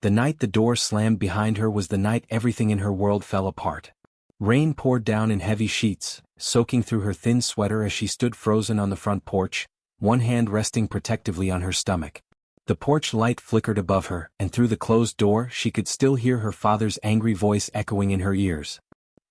The night the door slammed behind her was the night everything in her world fell apart. Rain poured down in heavy sheets, soaking through her thin sweater as she stood frozen on the front porch, one hand resting protectively on her stomach. The porch light flickered above her, and through the closed door she could still hear her father's angry voice echoing in her ears.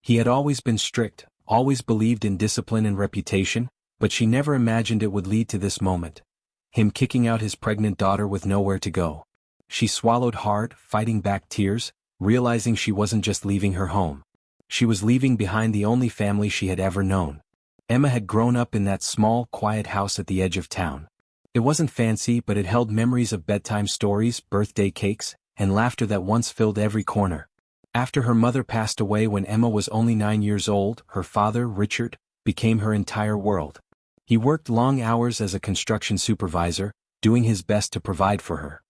He had always been strict, always believed in discipline and reputation, but she never imagined it would lead to this moment. Him kicking out his pregnant daughter with nowhere to go. She swallowed hard, fighting back tears, realizing she wasn't just leaving her home. She was leaving behind the only family she had ever known. Emma had grown up in that small, quiet house at the edge of town. It wasn't fancy, but it held memories of bedtime stories, birthday cakes, and laughter that once filled every corner. After her mother passed away when Emma was only 9 years old, her father, Richard, became her entire world. He worked long hours as a construction supervisor, doing his best to provide for her.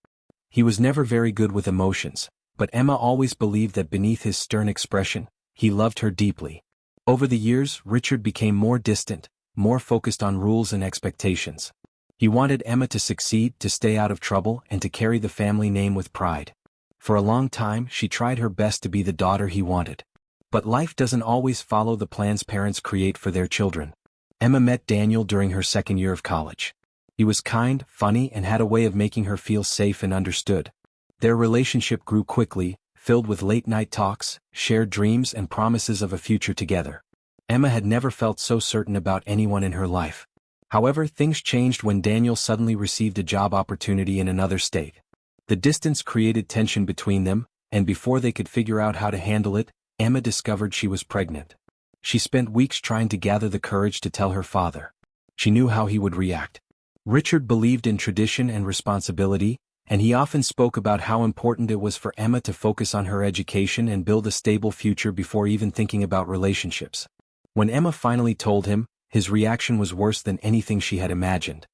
He was never very good with emotions, but Emma always believed that beneath his stern expression, he loved her deeply. Over the years, Richard became more distant, more focused on rules and expectations. He wanted Emma to succeed, to stay out of trouble, and to carry the family name with pride. For a long time, she tried her best to be the daughter he wanted. But life doesn't always follow the plans parents create for their children. Emma met Daniel during her second year of college. He was kind, funny, and had a way of making her feel safe and understood. Their relationship grew quickly, filled with late-night talks, shared dreams, and promises of a future together. Emma had never felt so certain about anyone in her life. However, things changed when Daniel suddenly received a job opportunity in another state. The distance created tension between them, and before they could figure out how to handle it, Emma discovered she was pregnant. She spent weeks trying to gather the courage to tell her father. She knew how he would react. Richard believed in tradition and responsibility, and he often spoke about how important it was for Emma to focus on her education and build a stable future before even thinking about relationships. When Emma finally told him, his reaction was worse than anything she had imagined.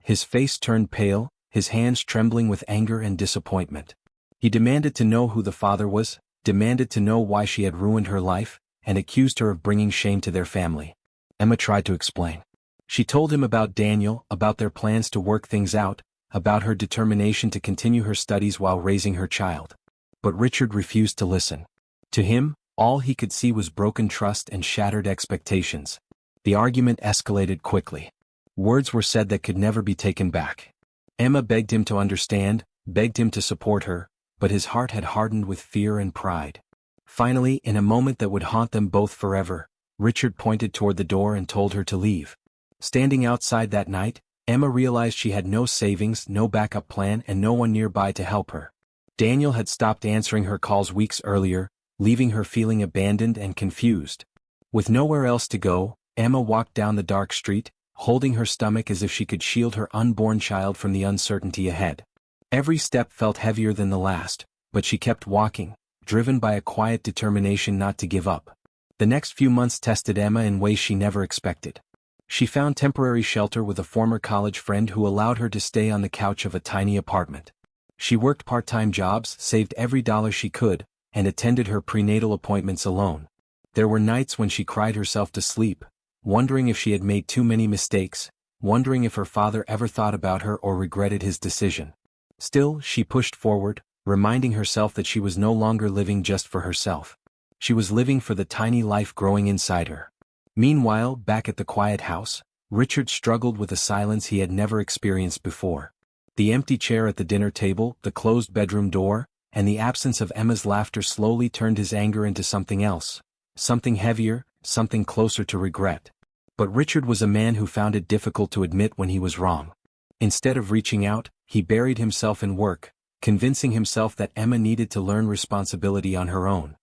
His face turned pale, his hands trembling with anger and disappointment. He demanded to know who the father was, demanded to know why she had ruined her life, and accused her of bringing shame to their family. Emma tried to explain. She told him about Daniel, about their plans to work things out, about her determination to continue her studies while raising her child. But Richard refused to listen. To him, all he could see was broken trust and shattered expectations. The argument escalated quickly. Words were said that could never be taken back. Emma begged him to understand, begged him to support her, but his heart had hardened with fear and pride. Finally, in a moment that would haunt them both forever, Richard pointed toward the door and told her to leave. Standing outside that night, Emma realized she had no savings, no backup plan, and no one nearby to help her. Daniel had stopped answering her calls weeks earlier, leaving her feeling abandoned and confused. With nowhere else to go, Emma walked down the dark street, holding her stomach as if she could shield her unborn child from the uncertainty ahead. Every step felt heavier than the last, but she kept walking, driven by a quiet determination not to give up. The next few months tested Emma in ways she never expected. She found temporary shelter with a former college friend who allowed her to stay on the couch of a tiny apartment. She worked part-time jobs, saved every dollar she could, and attended her prenatal appointments alone. There were nights when she cried herself to sleep, wondering if she had made too many mistakes, wondering if her father ever thought about her or regretted his decision. Still, she pushed forward, reminding herself that she was no longer living just for herself. She was living for the tiny life growing inside her. Meanwhile, back at the quiet house, Richard struggled with a silence he had never experienced before. The empty chair at the dinner table, the closed bedroom door, and the absence of Emma's laughter slowly turned his anger into something else. Something heavier, something closer to regret. But Richard was a man who found it difficult to admit when he was wrong. Instead of reaching out, he buried himself in work, convincing himself that Emma needed to learn responsibility on her own.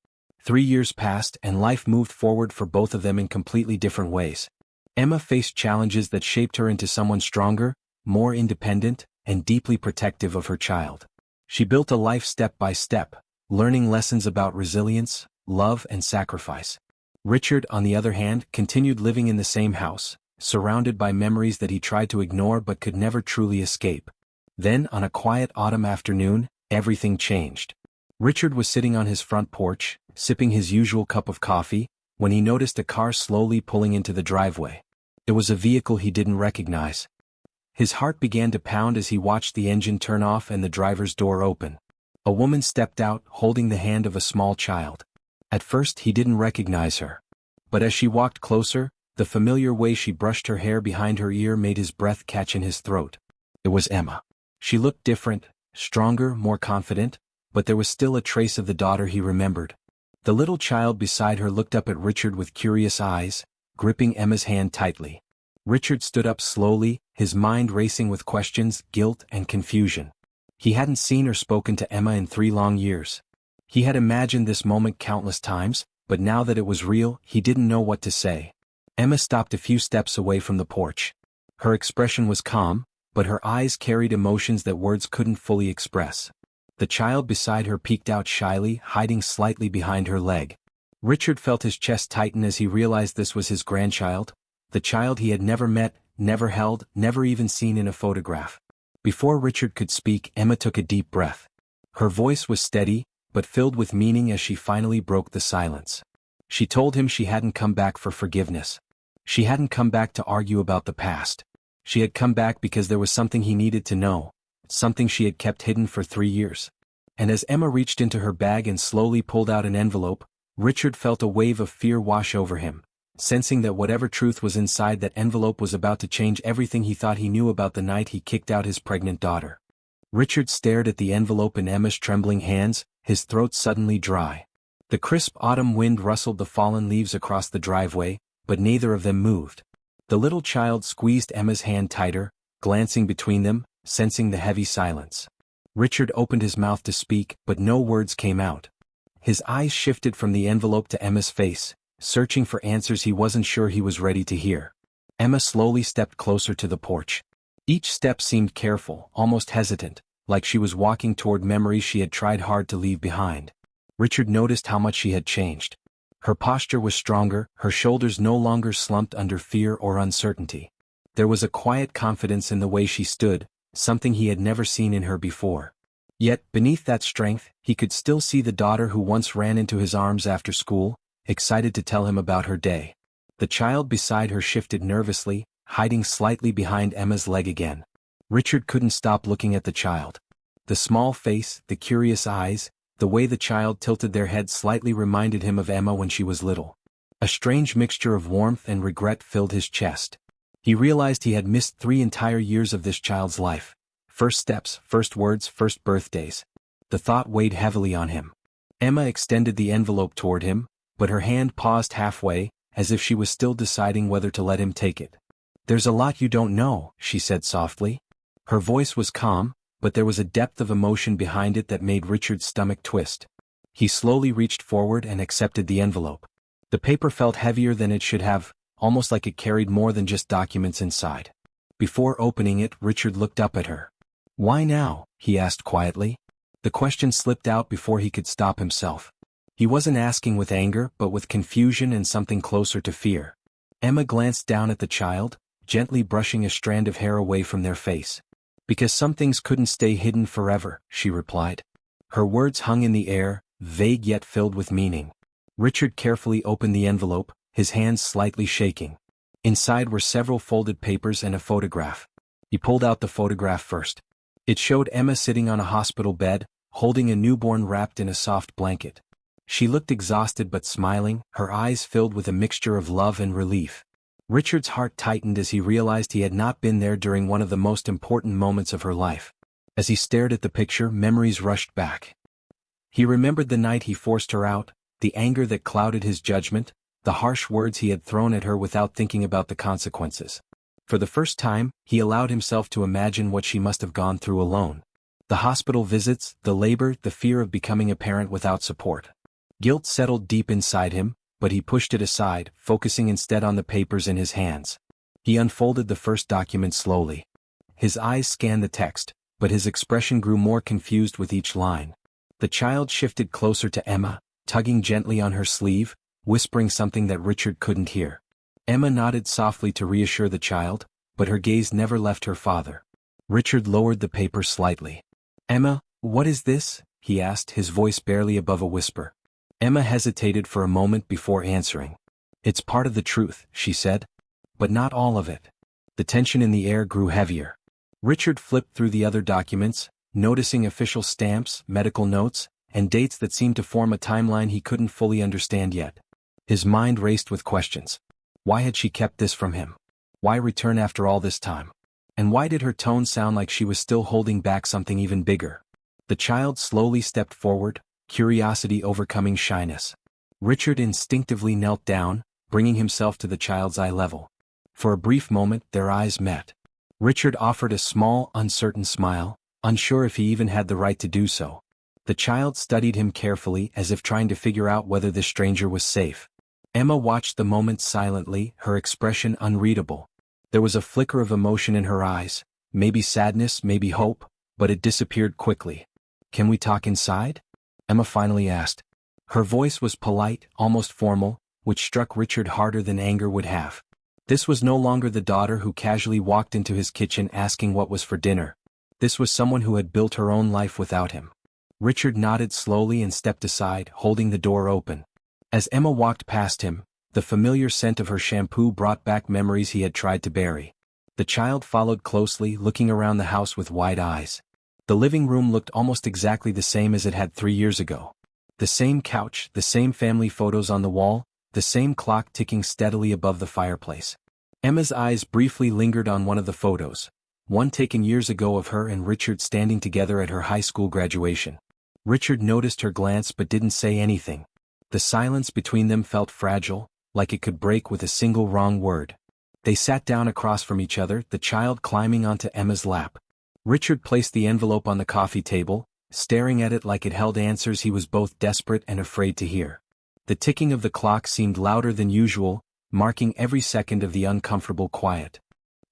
3 years passed and life moved forward for both of them in completely different ways. Emma faced challenges that shaped her into someone stronger, more independent, and deeply protective of her child. She built a life step by step, learning lessons about resilience, love, and sacrifice. Richard, on the other hand, continued living in the same house, surrounded by memories that he tried to ignore but could never truly escape. Then, on a quiet autumn afternoon, everything changed. Richard was sitting on his front porch, sipping his usual cup of coffee, when he noticed a car slowly pulling into the driveway. It was a vehicle he didn't recognize. His heart began to pound as he watched the engine turn off and the driver's door open. A woman stepped out, holding the hand of a small child. At first he didn't recognize her. But as she walked closer, the familiar way she brushed her hair behind her ear made his breath catch in his throat. It was Emma. She looked different, stronger, more confident, but there was still a trace of the daughter he remembered. The little child beside her looked up at Richard with curious eyes, gripping Emma's hand tightly. Richard stood up slowly, his mind racing with questions, guilt, and confusion. He hadn't seen or spoken to Emma in 3 long years. He had imagined this moment countless times, but now that it was real, he didn't know what to say. Emma stopped a few steps away from the porch. Her expression was calm, but her eyes carried emotions that words couldn't fully express. The child beside her peeked out shyly, hiding slightly behind her leg. Richard felt his chest tighten as he realized this was his grandchild, the child he had never met, never held, never even seen in a photograph. Before Richard could speak, Emma took a deep breath. Her voice was steady, but filled with meaning as she finally broke the silence. She told him she hadn't come back for forgiveness. She hadn't come back to argue about the past. She had come back because there was something he needed to know, something she had kept hidden for 3 years. And as Emma reached into her bag and slowly pulled out an envelope, Richard felt a wave of fear wash over him, sensing that whatever truth was inside that envelope was about to change everything he thought he knew about the night he kicked out his pregnant daughter. Richard stared at the envelope in Emma's trembling hands, his throat suddenly dry. The crisp autumn wind rustled the fallen leaves across the driveway, but neither of them moved. The little child squeezed Emma's hand tighter, glancing between them, sensing the heavy silence. Richard opened his mouth to speak, but no words came out. His eyes shifted from the envelope to Emma's face, searching for answers he wasn't sure he was ready to hear. Emma slowly stepped closer to the porch. Each step seemed careful, almost hesitant, like she was walking toward memories she had tried hard to leave behind. Richard noticed how much she had changed. Her posture was stronger, her shoulders no longer slumped under fear or uncertainty. There was a quiet confidence in the way she stood, something he had never seen in her before. Yet, beneath that strength, he could still see the daughter who once ran into his arms after school, excited to tell him about her day. The child beside her shifted nervously, hiding slightly behind Emma's leg again. Richard couldn't stop looking at the child. The small face, the curious eyes, the way the child tilted their head slightly reminded him of Emma when she was little. A strange mixture of warmth and regret filled his chest. He realized he had missed 3 entire years of this child's life. First steps, first words, first birthdays. The thought weighed heavily on him. Emma extended the envelope toward him, but her hand paused halfway, as if she was still deciding whether to let him take it. "There's a lot you don't know," she said softly. Her voice was calm, but there was a depth of emotion behind it that made Richard's stomach twist. He slowly reached forward and accepted the envelope. The paper felt heavier than it should have, almost like it carried more than just documents inside. Before opening it, Richard looked up at her. "Why now?" he asked quietly. The question slipped out before he could stop himself. He wasn't asking with anger, but with confusion and something closer to fear. Emma glanced down at the child, gently brushing a strand of hair away from their face. "Because some things couldn't stay hidden forever," she replied. Her words hung in the air, vague yet filled with meaning. Richard carefully opened the envelope, his hands slightly shaking. Inside were several folded papers and a photograph. He pulled out the photograph first. It showed Emma sitting on a hospital bed, holding a newborn wrapped in a soft blanket. She looked exhausted but smiling, her eyes filled with a mixture of love and relief. Richard's heart tightened as he realized he had not been there during one of the most important moments of her life. As he stared at the picture, memories rushed back. He remembered the night he forced her out, the anger that clouded his judgment, the harsh words he had thrown at her without thinking about the consequences. For the first time, he allowed himself to imagine what she must have gone through alone. The hospital visits, the labor, the fear of becoming a parent without support. Guilt settled deep inside him, but he pushed it aside, focusing instead on the papers in his hands. He unfolded the first document slowly. His eyes scanned the text, but his expression grew more confused with each line. The child shifted closer to Emma, tugging gently on her sleeve, whispering something that Richard couldn't hear. Emma nodded softly to reassure the child, but her gaze never left her father. Richard lowered the paper slightly. "Emma, what is this?" he asked, his voice barely above a whisper. Emma hesitated for a moment before answering. "It's part of the truth," she said. "But not all of it." The tension in the air grew heavier. Richard flipped through the other documents, noticing official stamps, medical notes, and dates that seemed to form a timeline he couldn't fully understand yet. His mind raced with questions. Why had she kept this from him? Why return after all this time? And why did her tone sound like she was still holding back something even bigger? The child slowly stepped forward, curiosity overcoming shyness. Richard instinctively knelt down, bringing himself to the child's eye level. For a brief moment, their eyes met. Richard offered a small, uncertain smile, unsure if he even had the right to do so. The child studied him carefully, as if trying to figure out whether this stranger was safe. Emma watched the moment silently, her expression unreadable. There was a flicker of emotion in her eyes, maybe sadness, maybe hope, but it disappeared quickly. "Can we talk inside?" Emma finally asked. Her voice was polite, almost formal, which struck Richard harder than anger would have. This was no longer the daughter who casually walked into his kitchen asking what was for dinner. This was someone who had built her own life without him. Richard nodded slowly and stepped aside, holding the door open. As Emma walked past him, the familiar scent of her shampoo brought back memories he had tried to bury. The child followed closely, looking around the house with wide eyes. The living room looked almost exactly the same as it had 3 years ago. The same couch, the same family photos on the wall, the same clock ticking steadily above the fireplace. Emma's eyes briefly lingered on one of the photos, one taken years ago of her and Richard standing together at her high school graduation. Richard noticed her glance but didn't say anything. The silence between them felt fragile, like it could break with a single wrong word. They sat down across from each other, the child climbing onto Emma's lap. Richard placed the envelope on the coffee table, staring at it like it held answers he was both desperate and afraid to hear. The ticking of the clock seemed louder than usual, marking every second of the uncomfortable quiet.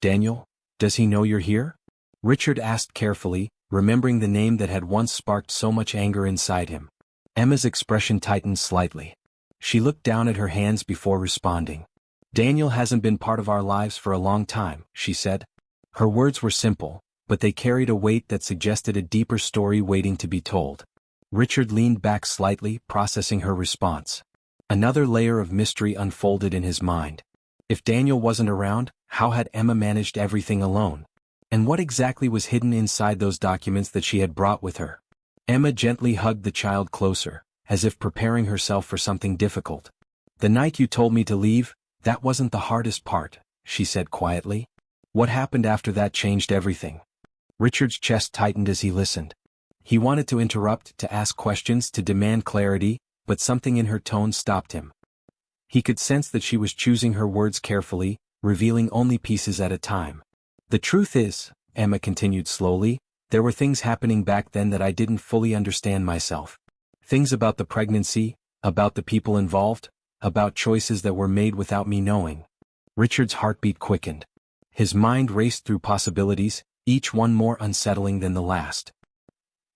"Daniel, does he know you're here?" Richard asked carefully, remembering the name that had once sparked so much anger inside him. Emma's expression tightened slightly. She looked down at her hands before responding. "Daniel hasn't been part of our lives for a long time," she said. Her words were simple, but they carried a weight that suggested a deeper story waiting to be told. Richard leaned back slightly, processing her response. Another layer of mystery unfolded in his mind. If Daniel wasn't around, how had Emma managed everything alone? And what exactly was hidden inside those documents that she had brought with her? Emma gently hugged the child closer, as if preparing herself for something difficult. "The night you told me to leave, that wasn't the hardest part," she said quietly. "What happened after that changed everything." Richard's chest tightened as he listened. He wanted to interrupt, to ask questions, to demand clarity, but something in her tone stopped him. He could sense that she was choosing her words carefully, revealing only pieces at a time. "The truth is," Emma continued slowly, "there were things happening back then that I didn't fully understand myself. Things about the pregnancy, about the people involved, about choices that were made without me knowing." Richard's heartbeat quickened. His mind raced through possibilities, each one more unsettling than the last.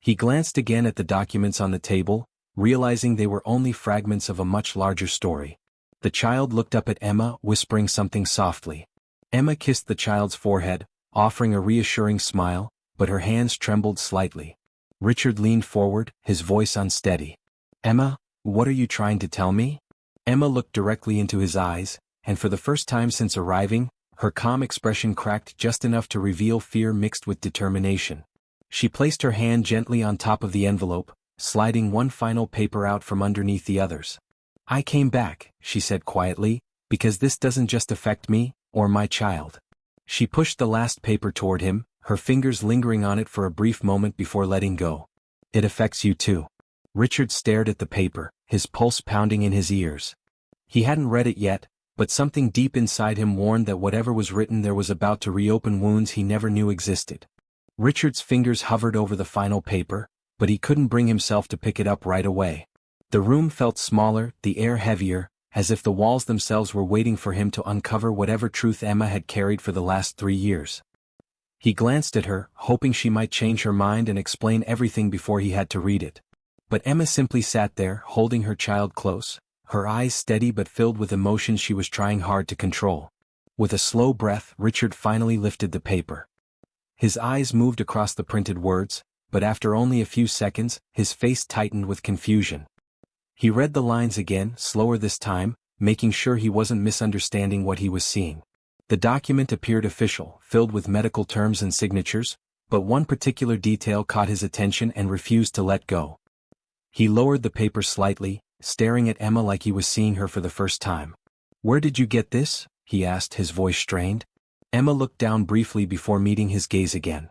He glanced again at the documents on the table, realizing they were only fragments of a much larger story. The child looked up at Emma, whispering something softly. Emma kissed the child's forehead, offering a reassuring smile, but her hands trembled slightly. Richard leaned forward, his voice unsteady. "Emma, what are you trying to tell me?" Emma looked directly into his eyes, and for the first time since arriving, her calm expression cracked just enough to reveal fear mixed with determination. She placed her hand gently on top of the envelope, sliding one final paper out from underneath the others. "I came back," she said quietly, "because this doesn't just affect me, or my child." She pushed the last paper toward him, her fingers lingering on it for a brief moment before letting go. "It affects you too." Richard stared at the paper, his pulse pounding in his ears. He hadn't read it yet, but something deep inside him warned that whatever was written there was about to reopen wounds he never knew existed. Richard's fingers hovered over the final paper, but he couldn't bring himself to pick it up right away. The room felt smaller, the air heavier, as if the walls themselves were waiting for him to uncover whatever truth Emma had carried for the last 3 years. He glanced at her, hoping she might change her mind and explain everything before he had to read it. But Emma simply sat there, holding her child close, her eyes steady but filled with emotions she was trying hard to control. With a slow breath, Richard finally lifted the paper. His eyes moved across the printed words, but after only a few seconds, his face tightened with confusion. He read the lines again, slower this time, making sure he wasn't misunderstanding what he was seeing. The document appeared official, filled with medical terms and signatures, But one particular detail caught his attention and refused to let go. He lowered the paper slightly, staring at Emma like he was seeing her for the first time. "Where did you get this?" he asked, his voice strained. Emma looked down briefly before meeting his gaze again.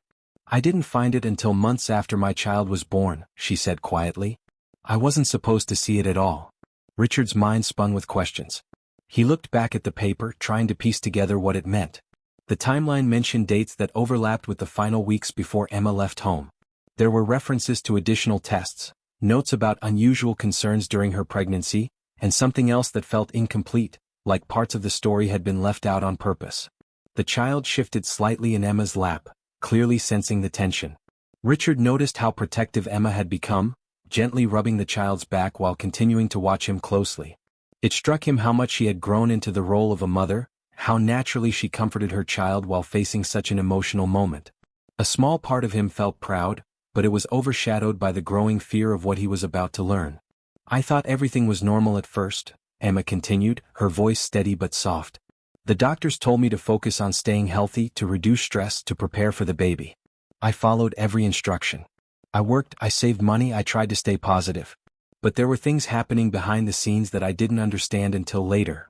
"I didn't find it until months after my child was born," she said quietly. "I wasn't supposed to see it at all." Richard's mind spun with questions. He looked back at the paper, trying to piece together what it meant. The timeline mentioned dates that overlapped with the final weeks before Emma left home. There were references to additional tests, notes about unusual concerns during her pregnancy, and something else that felt incomplete, like parts of the story had been left out on purpose. The child shifted slightly in Emma's lap, clearly sensing the tension. Richard noticed how protective Emma had become, gently rubbing the child's back while continuing to watch him closely. It struck him how much she had grown into the role of a mother, how naturally she comforted her child while facing such an emotional moment. A small part of him felt proud, but it was overshadowed by the growing fear of what he was about to learn. "I thought everything was normal at first," Emma continued, her voice steady but soft. "The doctors told me to focus on staying healthy, to reduce stress, to prepare for the baby. I followed every instruction. I worked, I saved money, I tried to stay positive. But there were things happening behind the scenes that I didn't understand until later."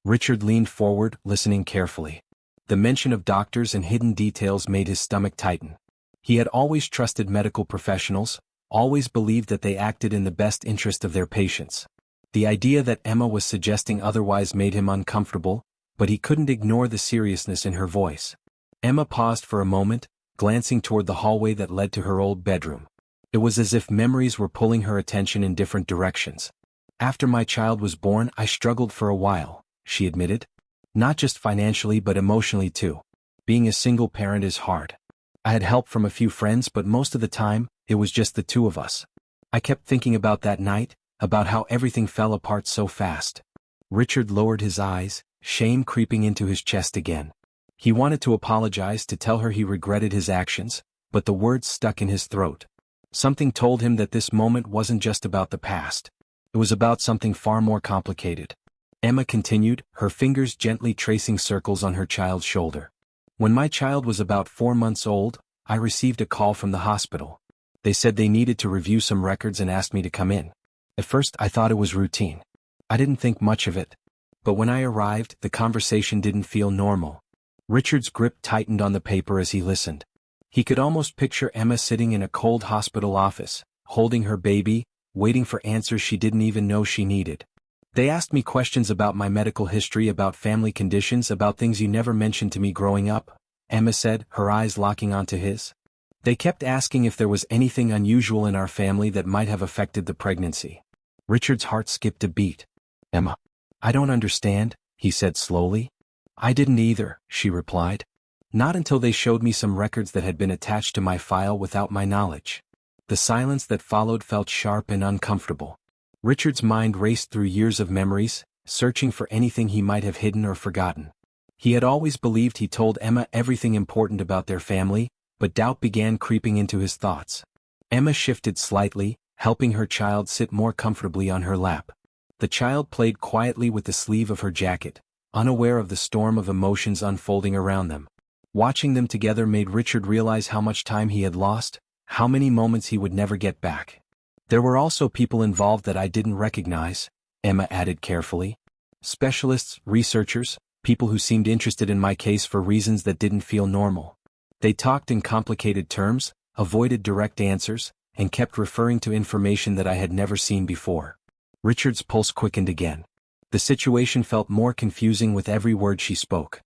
Richard leaned forward, listening carefully. The mention of doctors and hidden details made his stomach tighten. He had always trusted medical professionals, always believed that they acted in the best interest of their patients. The idea that Emma was suggesting otherwise made him uncomfortable, but he couldn't ignore the seriousness in her voice. Emma paused for a moment, glancing toward the hallway that led to her old bedroom. It was as if memories were pulling her attention in different directions. "After my child was born, I struggled for a while," she admitted. "Not just financially but emotionally too. Being a single parent is hard. I had help from a few friends, but most of the time, it was just the two of us. I kept thinking about that night, about how everything fell apart so fast." Richard lowered his eyes, shame creeping into his chest again. He wanted to apologize, to tell her he regretted his actions, but the words stuck in his throat. Something told him that this moment wasn't just about the past. It was about something far more complicated. Emma continued, her fingers gently tracing circles on her child's shoulder. "When my child was about 4 months old, I received a call from the hospital. They said they needed to review some records and asked me to come in. At first I thought it was routine. I didn't think much of it. But when I arrived, the conversation didn't feel normal." Richard's grip tightened on the paper as he listened. He could almost picture Emma sitting in a cold hospital office, holding her baby, waiting for answers she didn't even know she needed. "They asked me questions about my medical history, about family conditions, about things you never mentioned to me growing up," Emma said, her eyes locking onto his. "They kept asking if there was anything unusual in our family that might have affected the pregnancy." Richard's heart skipped a beat. "Emma, I don't understand," he said slowly. "I didn't either," she replied. "Not until they showed me some records that had been attached to my file without my knowledge." The silence that followed felt sharp and uncomfortable. Richard's mind raced through years of memories, searching for anything he might have hidden or forgotten. He had always believed he told Emma everything important about their family, but doubt began creeping into his thoughts. Emma shifted slightly, helping her child sit more comfortably on her lap. The child played quietly with the sleeve of her jacket, unaware of the storm of emotions unfolding around them. Watching them together made Richard realize how much time he had lost, how many moments he would never get back. "There were also people involved that I didn't recognize," Emma added carefully. "Specialists, researchers, people who seemed interested in my case for reasons that didn't feel normal. They talked in complicated terms, avoided direct answers, and kept referring to information that I had never seen before." Richard's pulse quickened again. The situation felt more confusing with every word she spoke.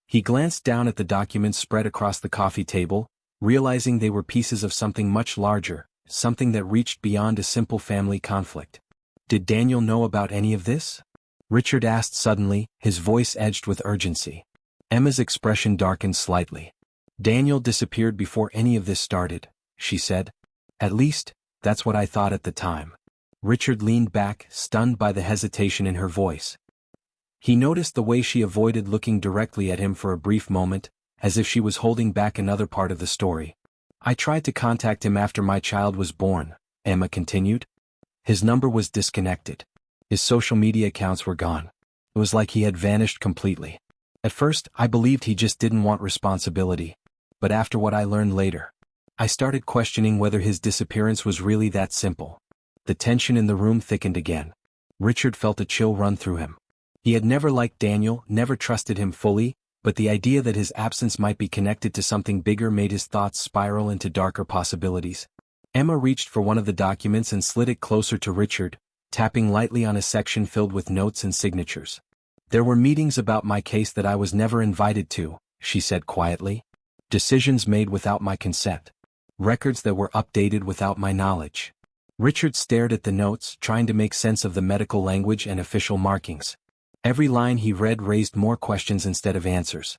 He glanced down at the documents spread across the coffee table, realizing they were pieces of something much larger, something that reached beyond a simple family conflict. "Did Daniel know about any of this?" Richard asked suddenly, his voice edged with urgency. Emma's expression darkened slightly. "Daniel disappeared before any of this started," she said. "At least, that's what I thought at the time." Richard leaned back, stunned by the hesitation in her voice. He noticed the way she avoided looking directly at him for a brief moment, as if she was holding back another part of the story. "I tried to contact him after my child was born," Emma continued. "His number was disconnected. His social media accounts were gone. It was like he had vanished completely. At first, I believed he just didn't want responsibility. but after what I learned later, I started questioning whether his disappearance was really that simple. The tension in the room thickened again. Richard felt a chill run through him. He had never liked Daniel, never trusted him fully, but the idea that his absence might be connected to something bigger made his thoughts spiral into darker possibilities. Emma reached for one of the documents and slid it closer to Richard, tapping lightly on a section filled with notes and signatures. "There were meetings about my case that I was never invited to," she said quietly. "Decisions made without my consent. Records that were updated without my knowledge." Richard stared at the notes, trying to make sense of the medical language and official markings. Every line he read raised more questions instead of answers.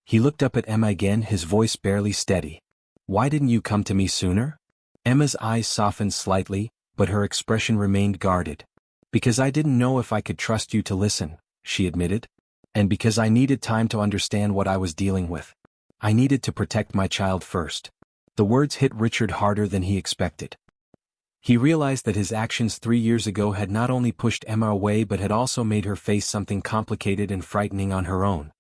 He looked up at Emma again, his voice barely steady. "Why didn't you come to me sooner?" Emma's eyes softened slightly, but her expression remained guarded. "Because I didn't know if I could trust you to listen," she admitted. "And because I needed time to understand what I was dealing with. I needed to protect my child first." The words hit Richard harder than he expected. He realized that his actions 3 years ago had not only pushed Emma away but had also made her face something complicated and frightening on her own.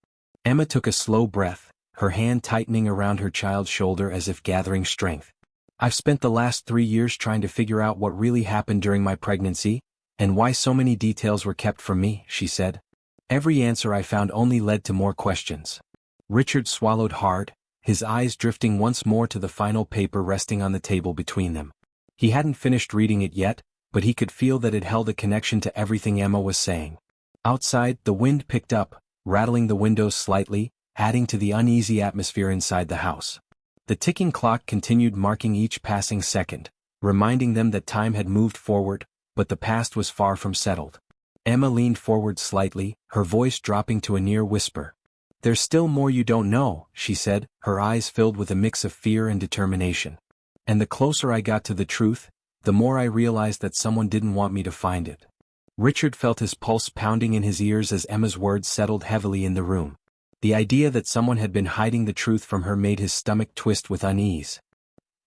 Emma took a slow breath, her hand tightening around her child's shoulder as if gathering strength. "I've spent the last 3 years trying to figure out what really happened during my pregnancy, and why so many details were kept from me," she said. "Every answer I found only led to more questions." Richard swallowed hard, his eyes drifting once more to the final paper resting on the table between them. He hadn't finished reading it yet, but he could feel that it held a connection to everything Emma was saying. Outside, the wind picked up, rattling the windows slightly, adding to the uneasy atmosphere inside the house. The ticking clock continued, marking each passing second, reminding them that time had moved forward, but the past was far from settled. Emma leaned forward slightly, her voice dropping to a near whisper. "There's still more you don't know," she said, her eyes filled with a mix of fear and determination. "And the closer I got to the truth, the more I realized that someone didn't want me to find it." Richard felt his pulse pounding in his ears as Emma's words settled heavily in the room. The idea that someone had been hiding the truth from her made his stomach twist with unease.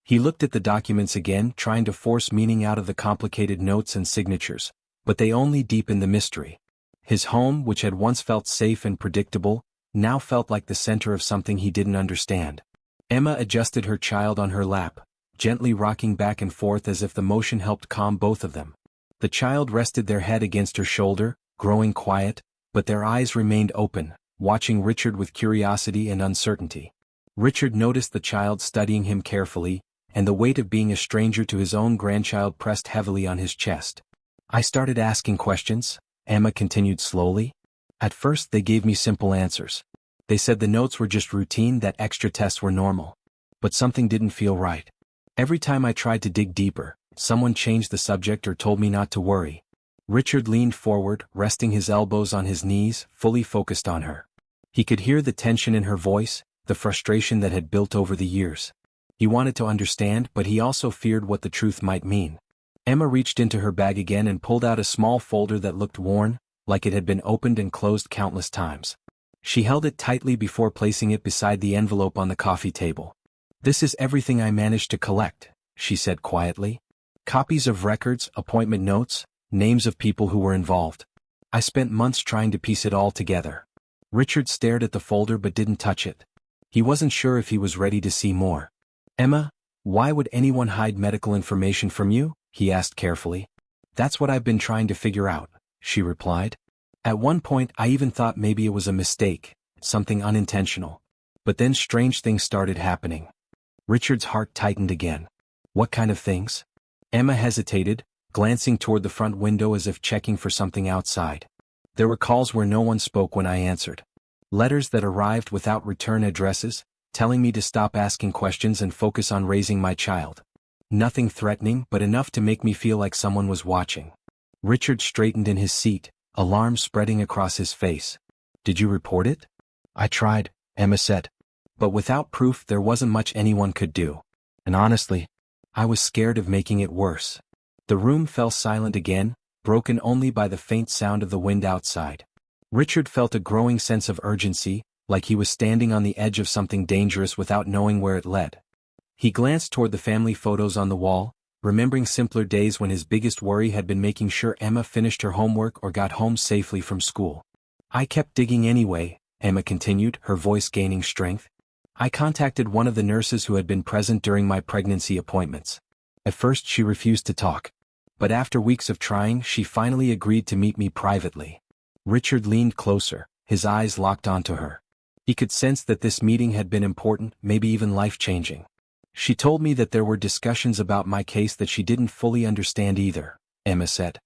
He looked at the documents again, trying to force meaning out of the complicated notes and signatures, but they only deepened the mystery. His home, which had once felt safe and predictable, now felt like the center of something he didn't understand. Emma adjusted her child on her lap, gently rocking back and forth as if the motion helped calm both of them. The child rested their head against her shoulder, growing quiet, but their eyes remained open, watching Richard with curiosity and uncertainty. Richard noticed the child studying him carefully, and the weight of being a stranger to his own grandchild pressed heavily on his chest. "I started asking questions," Emma continued slowly. "At first they gave me simple answers. They said the notes were just routine, that extra tests were normal. But something didn't feel right. Every time I tried to dig deeper, someone changed the subject or told me not to worry." Richard leaned forward, resting his elbows on his knees, fully focused on her. He could hear the tension in her voice, the frustration that had built over the years. He wanted to understand, but he also feared what the truth might mean. Emma reached into her bag again and pulled out a small folder that looked worn, like it had been opened and closed countless times. She held it tightly before placing it beside the envelope on the coffee table. "This is everything I managed to collect," she said quietly. "Copies of records, appointment notes, names of people who were involved. I spent months trying to piece it all together." Richard stared at the folder but didn't touch it. He wasn't sure if he was ready to see more. "Emma, why would anyone hide medical information from you?" he asked carefully. "That's what I've been trying to figure out," she replied. "At one point I even thought maybe it was a mistake, something unintentional. But then strange things started happening." Richard's heart tightened again. "What kind of things?" Emma hesitated, glancing toward the front window as if checking for something outside. "There were calls where no one spoke when I answered. Letters that arrived without return addresses, telling me to stop asking questions and focus on raising my child. Nothing threatening, but enough to make me feel like someone was watching." Richard straightened in his seat, alarm spreading across his face. "Did you report it?" "I tried," Emma said. "But without proof there wasn't much anyone could do. And honestly, I was scared of making it worse." The room fell silent again, broken only by the faint sound of the wind outside. Richard felt a growing sense of urgency, like he was standing on the edge of something dangerous without knowing where it led. He glanced toward the family photos on the wall, remembering simpler days when his biggest worry had been making sure Emma finished her homework or got home safely from school. "I kept digging anyway," Emma continued, her voice gaining strength. I contacted one of the nurses who had been present during my pregnancy appointments. At first she refused to talk. But after weeks of trying, she finally agreed to meet me privately. Richard leaned closer, his eyes locked onto her. He could sense that this meeting had been important, maybe even life-changing. She told me that there were discussions about my case that she didn't fully understand either, Emma said.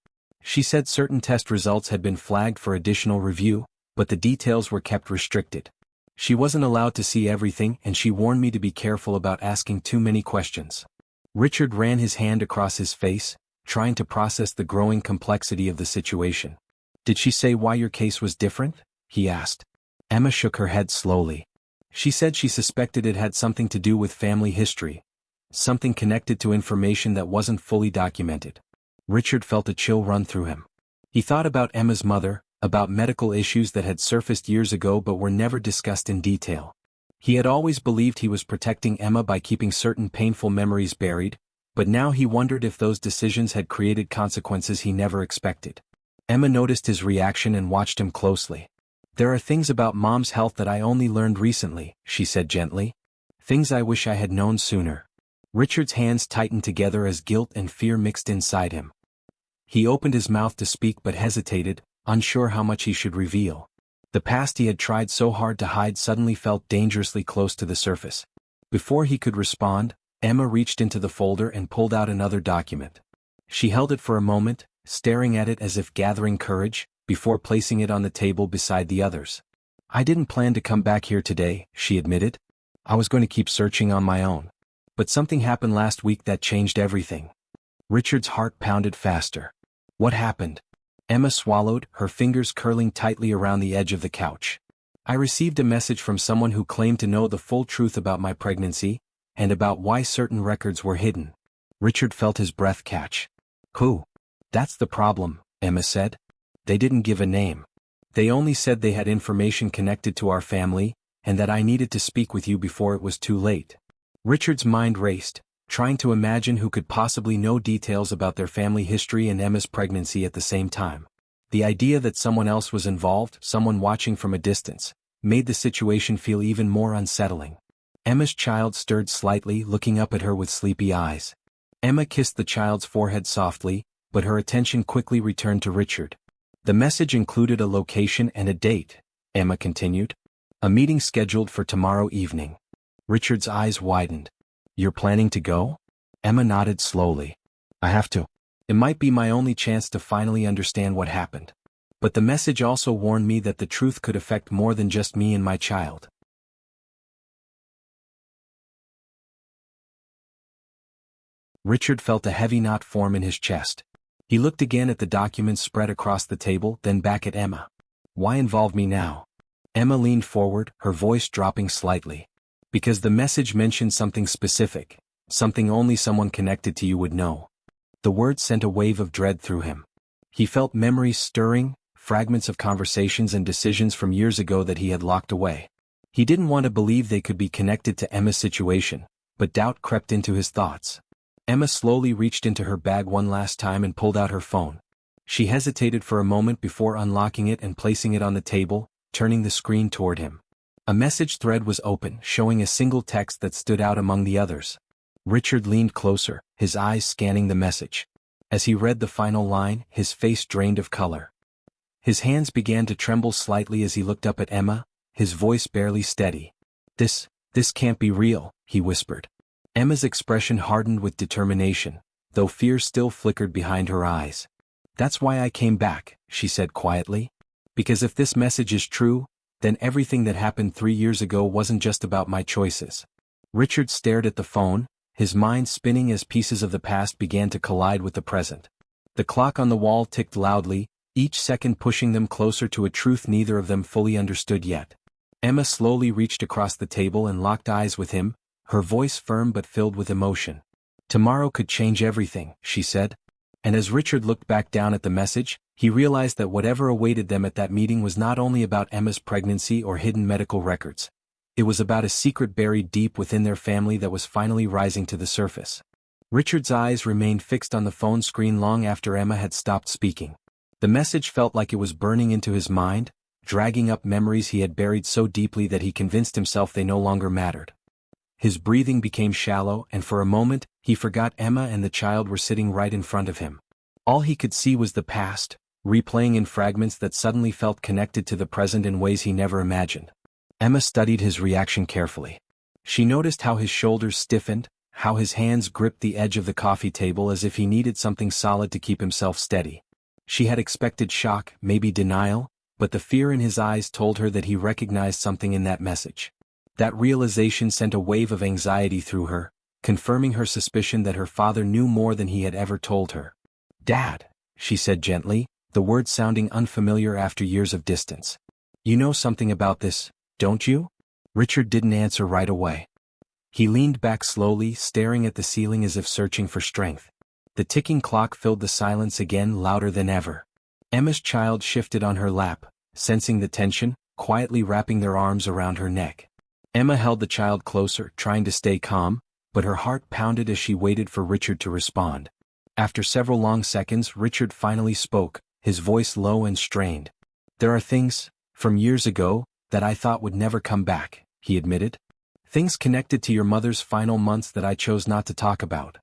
She said certain test results had been flagged for additional review, but the details were kept restricted. She wasn't allowed to see everything, and she warned me to be careful about asking too many questions. Richard ran his hand across his face, trying to process the growing complexity of the situation. Did she say why your case was different? He asked. Emma shook her head slowly. She said she suspected it had something to do with family history, something connected to information that wasn't fully documented. Richard felt a chill run through him. He thought about Emma's mother, about medical issues that had surfaced years ago but were never discussed in detail. He had always believed he was protecting Emma by keeping certain painful memories buried, but now he wondered if those decisions had created consequences he never expected. Emma noticed his reaction and watched him closely. There are things about Mom's health that I only learned recently, she said gently. Things I wish I had known sooner. Richard's hands tightened together as guilt and fear mixed inside him. He opened his mouth to speak but hesitated, unsure how much he should reveal. The past he had tried so hard to hide suddenly felt dangerously close to the surface. Before he could respond, Emma reached into the folder and pulled out another document. She held it for a moment, staring at it as if gathering courage, before placing it on the table beside the others. I didn't plan to come back here today, she admitted. I was going to keep searching on my own. But something happened last week that changed everything. Richard's heart pounded faster. What happened? Emma swallowed, her fingers curling tightly around the edge of the couch. I received a message from someone who claimed to know the full truth about my pregnancy, and about why certain records were hidden. Richard felt his breath catch. Who? That's the problem, Emma said. They didn't give a name. They only said they had information connected to our family, and that I needed to speak with you before it was too late. Richard's mind raced, trying to imagine who could possibly know details about their family history and Emma's pregnancy at the same time. The idea that someone else was involved, someone watching from a distance, made the situation feel even more unsettling. Emma's child stirred slightly, looking up at her with sleepy eyes. Emma kissed the child's forehead softly, but her attention quickly returned to Richard. The message included a location and a date, Emma continued. A meeting scheduled for tomorrow evening. Richard's eyes widened. You're planning to go? Emma nodded slowly. I have to. It might be my only chance to finally understand what happened. But the message also warned me that the truth could affect more than just me and my child. Richard felt a heavy knot form in his chest. He looked again at the documents spread across the table, then back at Emma. Why involve me now? Emma leaned forward, her voice dropping slightly. Because the message mentioned something specific, something only someone connected to you would know. The words sent a wave of dread through him. He felt memories stirring, fragments of conversations and decisions from years ago that he had locked away. He didn't want to believe they could be connected to Emma's situation, but doubt crept into his thoughts. Emma slowly reached into her bag one last time and pulled out her phone. She hesitated for a moment before unlocking it and placing it on the table, turning the screen toward him. A message thread was open, showing a single text that stood out among the others. Richard leaned closer, his eyes scanning the message. As he read the final line, his face drained of color. His hands began to tremble slightly as he looked up at Emma, his voice barely steady. This can't be real, he whispered. Emma's expression hardened with determination, though fear still flickered behind her eyes. That's why I came back, she said quietly. Because if this message is true, then everything that happened 3 years ago wasn't just about my choices. Richard stared at the phone, his mind spinning as pieces of the past began to collide with the present. The clock on the wall ticked loudly, each second pushing them closer to a truth neither of them fully understood yet. Emma slowly reached across the table and locked eyes with him, her voice firm but filled with emotion. Tomorrow could change everything, she said. And as Richard looked back down at the message, he realized that whatever awaited them at that meeting was not only about Emma's pregnancy or hidden medical records. It was about a secret buried deep within their family that was finally rising to the surface. Richard's eyes remained fixed on the phone screen long after Emma had stopped speaking. The message felt like it was burning into his mind, dragging up memories he had buried so deeply that he convinced himself they no longer mattered. His breathing became shallow, and for a moment, he forgot Emma and the child were sitting right in front of him. All he could see was the past, replaying in fragments that suddenly felt connected to the present in ways he never imagined. Emma studied his reaction carefully. She noticed how his shoulders stiffened, how his hands gripped the edge of the coffee table as if he needed something solid to keep himself steady. She had expected shock, maybe denial, but the fear in his eyes told her that he recognized something in that message. That realization sent a wave of anxiety through her, confirming her suspicion that her father knew more than he had ever told her. "Dad," she said gently, the words sounding unfamiliar after years of distance. "You know something about this, don't you?" Richard didn't answer right away. He leaned back slowly, staring at the ceiling as if searching for strength. The ticking clock filled the silence again, louder than ever. Emma's child shifted on her lap, sensing the tension, quietly wrapping their arms around her neck. Emma held the child closer, trying to stay calm, but her heart pounded as she waited for Richard to respond. After several long seconds, Richard finally spoke, his voice low and strained. "There are things, from years ago, that I thought would never come back," he admitted. "Things connected to your mother's final months that I chose not to talk about."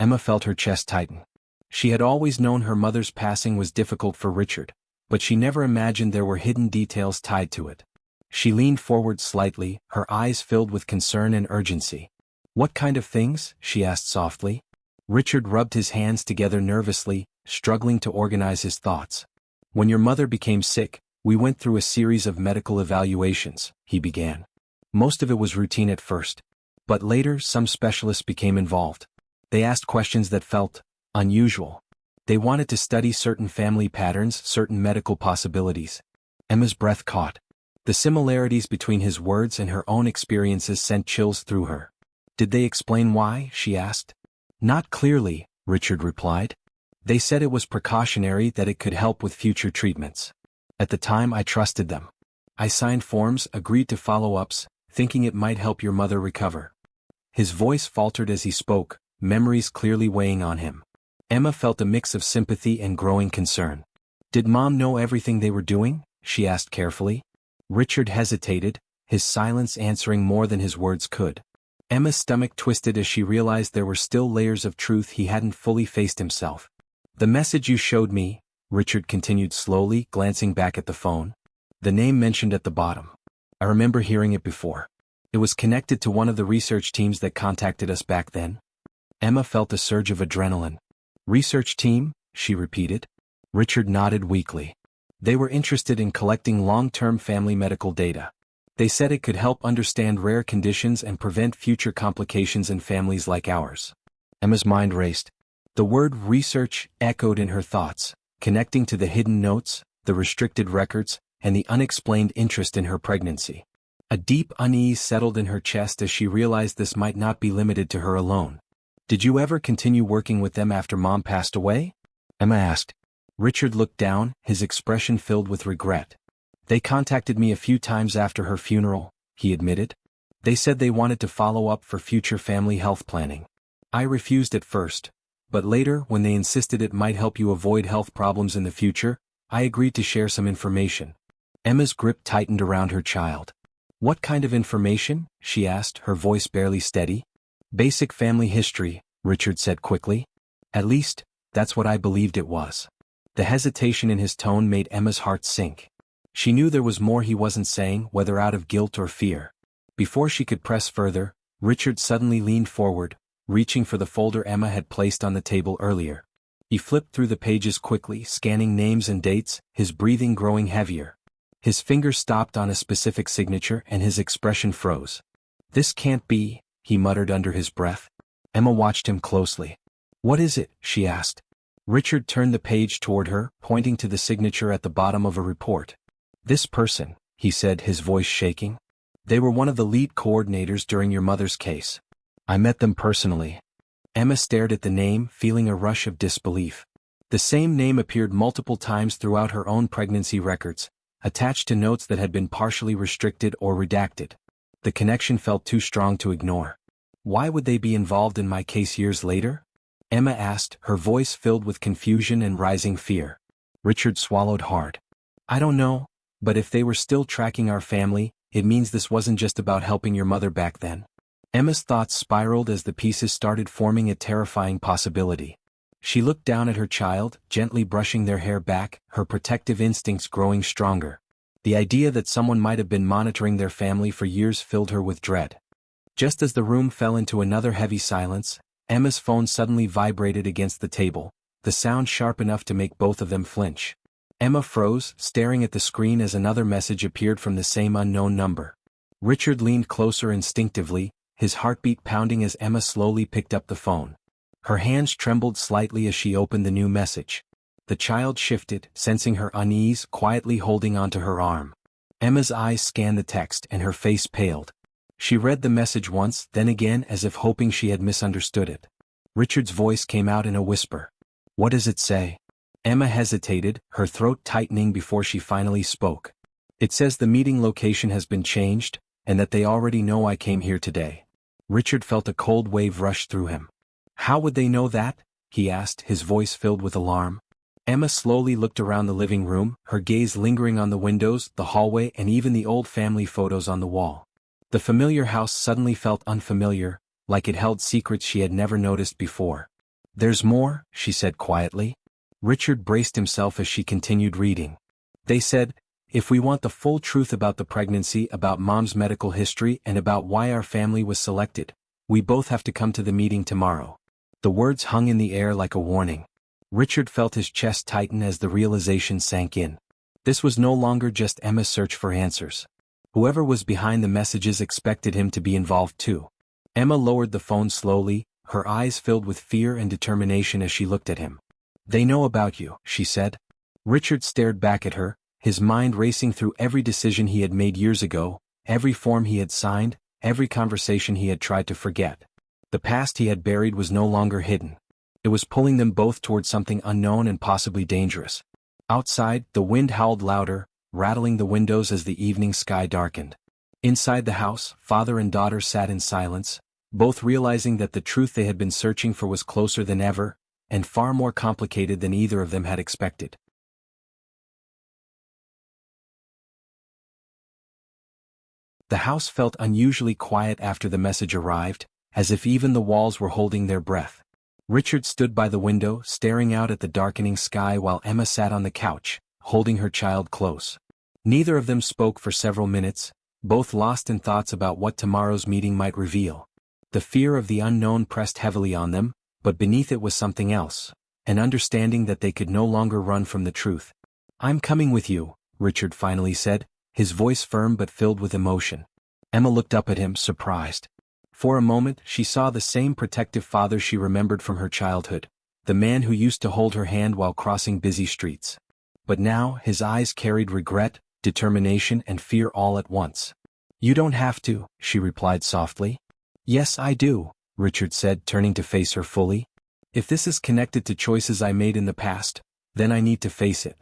Emma felt her chest tighten. She had always known her mother's passing was difficult for Richard, but she never imagined there were hidden details tied to it. She leaned forward slightly, her eyes filled with concern and urgency. "What kind of things?" she asked softly. Richard rubbed his hands together nervously, struggling to organize his thoughts. "When your mother became sick, we went through a series of medical evaluations," he began. "Most of it was routine at first. But later some specialists became involved. They asked questions that felt unusual. They wanted to study certain family patterns, certain medical possibilities." Emma's breath caught. The similarities between his words and her own experiences sent chills through her. "Did they explain why?" she asked. "Not clearly," Richard replied. "They said it was precautionary, that it could help with future treatments. At the time I trusted them. I signed forms, agreed to follow-ups, thinking it might help your mother recover." His voice faltered as he spoke, memories clearly weighing on him. Emma felt a mix of sympathy and growing concern. "Did Mom know everything they were doing?" she asked carefully. Richard hesitated, his silence answering more than his words could. Emma's stomach twisted as she realized there were still layers of truth he hadn't fully faced himself. "The message you showed me," Richard continued slowly, glancing back at the phone. "The name mentioned at the bottom. I remember hearing it before. It was connected to one of the research teams that contacted us back then." Emma felt a surge of adrenaline. "Research team?" she repeated. Richard nodded weakly. "They were interested in collecting long-term family medical data. They said it could help understand rare conditions and prevent future complications in families like ours." Emma's mind raced. The word research echoed in her thoughts, connecting to the hidden notes, the restricted records, and the unexplained interest in her pregnancy. A deep unease settled in her chest as she realized this might not be limited to her alone. "Did you ever continue working with them after Mom passed away?" Emma asked. Richard looked down, his expression filled with regret. "They contacted me a few times after her funeral," he admitted. "They said they wanted to follow up for future family health planning. I refused at first, but later, when they insisted it might help you avoid health problems in the future, I agreed to share some information." Emma's grip tightened around her child. "What kind of information?" she asked, her voice barely steady. "Basic family history," Richard said quickly. "At least, that's what I believed it was." The hesitation in his tone made Emma's heart sink. She knew there was more he wasn't saying, whether out of guilt or fear. Before she could press further, Richard suddenly leaned forward, reaching for the folder Emma had placed on the table earlier. He flipped through the pages quickly, scanning names and dates, his breathing growing heavier. His finger stopped on a specific signature and his expression froze. "This can't be," he muttered under his breath. Emma watched him closely. "What is it?" she asked. Richard turned the page toward her, pointing to the signature at the bottom of a report. "This person," he said, his voice shaking. "They were one of the lead coordinators during your mother's case. I met them personally." Emma stared at the name, feeling a rush of disbelief. The same name appeared multiple times throughout her own pregnancy records, attached to notes that had been partially restricted or redacted. The connection felt too strong to ignore. "Why would they be involved in my case years later?" Emma asked, her voice filled with confusion and rising fear. Richard swallowed hard. "I don't know. But if they were still tracking our family, it means this wasn't just about helping your mother back then. Emma's thoughts spiraled as the pieces started forming a terrifying possibility. She looked down at her child, gently brushing their hair back, her protective instincts growing stronger. The idea that someone might have been monitoring their family for years filled her with dread. Just as the room fell into another heavy silence, Emma's phone suddenly vibrated against the table, the sound sharp enough to make both of them flinch. Emma froze, staring at the screen as another message appeared from the same unknown number. Richard leaned closer instinctively, his heartbeat pounding as Emma slowly picked up the phone. Her hands trembled slightly as she opened the new message. The child shifted, sensing her unease, quietly holding onto her arm. Emma's eyes scanned the text and her face paled. She read the message once, then again, as if hoping she had misunderstood it. Richard's voice came out in a whisper. "What does it say?" Emma hesitated, her throat tightening before she finally spoke. "It says the meeting location has been changed, and that they already know I came here today." Richard felt a cold wave rush through him. "How would they know that?" he asked, his voice filled with alarm. Emma slowly looked around the living room, her gaze lingering on the windows, the hallway, and even the old family photos on the wall. The familiar house suddenly felt unfamiliar, like it held secrets she had never noticed before. "There's more," she said quietly. Richard braced himself as she continued reading. "They said, if we want the full truth about the pregnancy, about Mom's medical history, and about why our family was selected, we both have to come to the meeting tomorrow." The words hung in the air like a warning. Richard felt his chest tighten as the realization sank in. This was no longer just Emma's search for answers. Whoever was behind the messages expected him to be involved too. Emma lowered the phone slowly, her eyes filled with fear and determination as she looked at him. "They know about you," she said. Richard stared back at her, his mind racing through every decision he had made years ago, every form he had signed, every conversation he had tried to forget. The past he had buried was no longer hidden. It was pulling them both toward something unknown and possibly dangerous. Outside, the wind howled louder, rattling the windows as the evening sky darkened. Inside the house, father and daughter sat in silence, both realizing that the truth they had been searching for was closer than ever, and far more complicated than either of them had expected. The house felt unusually quiet after the message arrived, as if even the walls were holding their breath. Richard stood by the window, staring out at the darkening sky while Emma sat on the couch, holding her child close. Neither of them spoke for several minutes, both lost in thoughts about what tomorrow's meeting might reveal. The fear of the unknown pressed heavily on them, but beneath it was something else, an understanding that they could no longer run from the truth. "I'm coming with you," Richard finally said, his voice firm but filled with emotion. Emma looked up at him, surprised. For a moment, she saw the same protective father she remembered from her childhood, the man who used to hold her hand while crossing busy streets. But now, his eyes carried regret, determination, and fear all at once. "You don't have to," she replied softly. "Yes, I do," Richard said, turning to face her fully. "If this is connected to choices I made in the past, then I need to face it."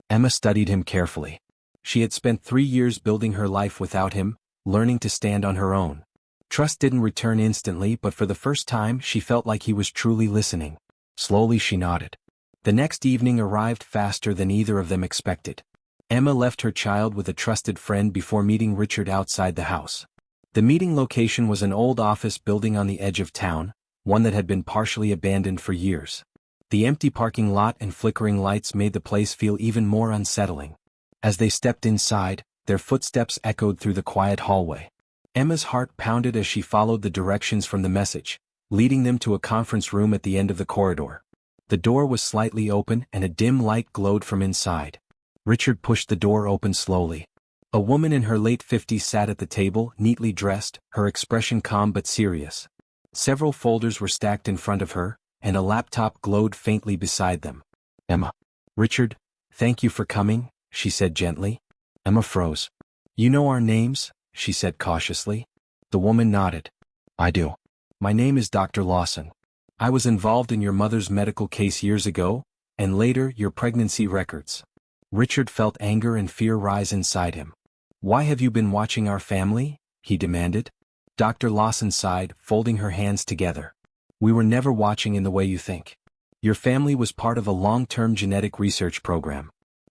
Emma studied him carefully. She had spent 3 years building her life without him, learning to stand on her own. Trust didn't return instantly, but for the first time she felt like he was truly listening. Slowly she nodded. The next evening arrived faster than either of them expected. Emma left her child with a trusted friend before meeting Richard outside the house. The meeting location was an old office building on the edge of town, one that had been partially abandoned for years. The empty parking lot and flickering lights made the place feel even more unsettling. As they stepped inside, their footsteps echoed through the quiet hallway. Emma's heart pounded as she followed the directions from the message, leading them to a conference room at the end of the corridor. The door was slightly open and a dim light glowed from inside. Richard pushed the door open slowly. A woman in her late 50s sat at the table, neatly dressed, her expression calm but serious. Several folders were stacked in front of her, and a laptop glowed faintly beside them. "Emma." "Richard, thank you for coming," she said gently. Emma froze. "You know our names?" she said cautiously. The woman nodded. "I do. My name is Dr. Lawson. I was involved in your mother's medical case years ago, and later your pregnancy records." Richard felt anger and fear rise inside him. "Why have you been watching our family?" he demanded. Dr. Lawson sighed, folding her hands together. "We were never watching in the way you think. Your family was part of a long-term genetic research program.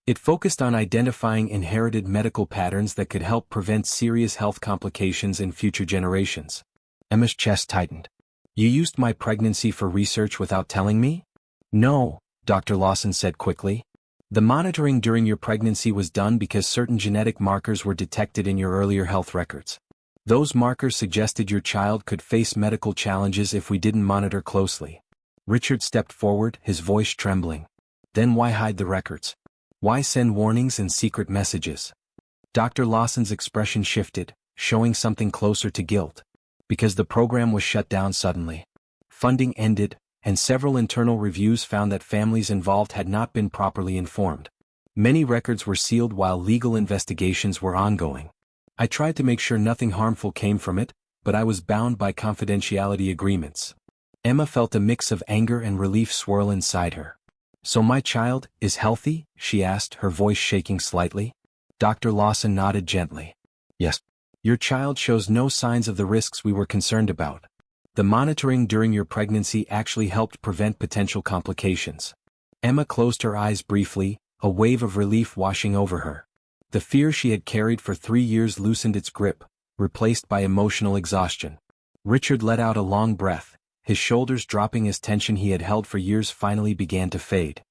It focused on identifying inherited medical patterns that could help prevent serious health complications in future generations. Emma's chest tightened. You used my pregnancy for research without telling me? No, Dr. Lawson said quickly. The monitoring during your pregnancy was done because certain genetic markers were detected in your earlier health records. Those markers suggested your child could face medical challenges if we didn't monitor closely. Richard stepped forward, his voice trembling. Then why hide the records? Why send warnings and secret messages? Dr. Lawson's expression shifted, showing something closer to guilt. Because the program was shut down suddenly. Funding ended, and several internal reviews found that families involved had not been properly informed. Many records were sealed while legal investigations were ongoing. I tried to make sure nothing harmful came from it, but I was bound by confidentiality agreements. Emma felt a mix of anger and relief swirl inside her. So my child is healthy? She asked, her voice shaking slightly. Dr. Lawson nodded gently. Yes. Your child shows no signs of the risks we were concerned about. The monitoring during your pregnancy actually helped prevent potential complications. Emma closed her eyes briefly, a wave of relief washing over her. The fear she had carried for 3 years loosened its grip, replaced by emotional exhaustion. Richard let out a long breath, his shoulders dropping as tension he had held for years finally began to fade.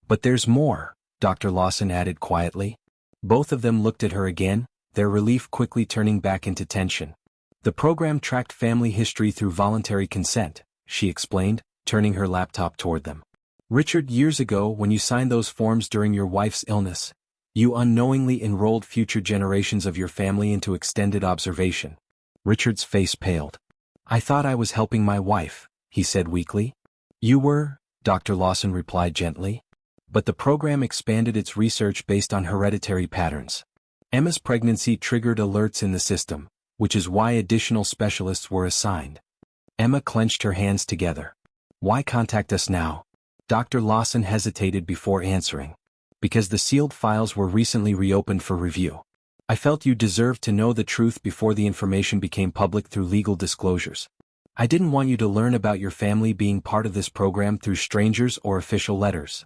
But there's more, Dr. Lawson added quietly. Both of them looked at her again, their relief quickly turning back into tension. The program tracked family history through voluntary consent, she explained, turning her laptop toward them. Richard, years ago when you signed those forms during your wife's illness, you unknowingly enrolled future generations of your family into extended observation. Richard's face paled. I thought I was helping my wife, he said weakly. You were, Dr. Lawson replied gently. But the program expanded its research based on hereditary patterns. Emma's pregnancy triggered alerts in the system, which is why additional specialists were assigned. Emma clenched her hands together. Why contact us now? Dr. Lawson hesitated before answering. Because the sealed files were recently reopened for review. I felt you deserved to know the truth before the information became public through legal disclosures. I didn't want you to learn about your family being part of this program through strangers or official letters.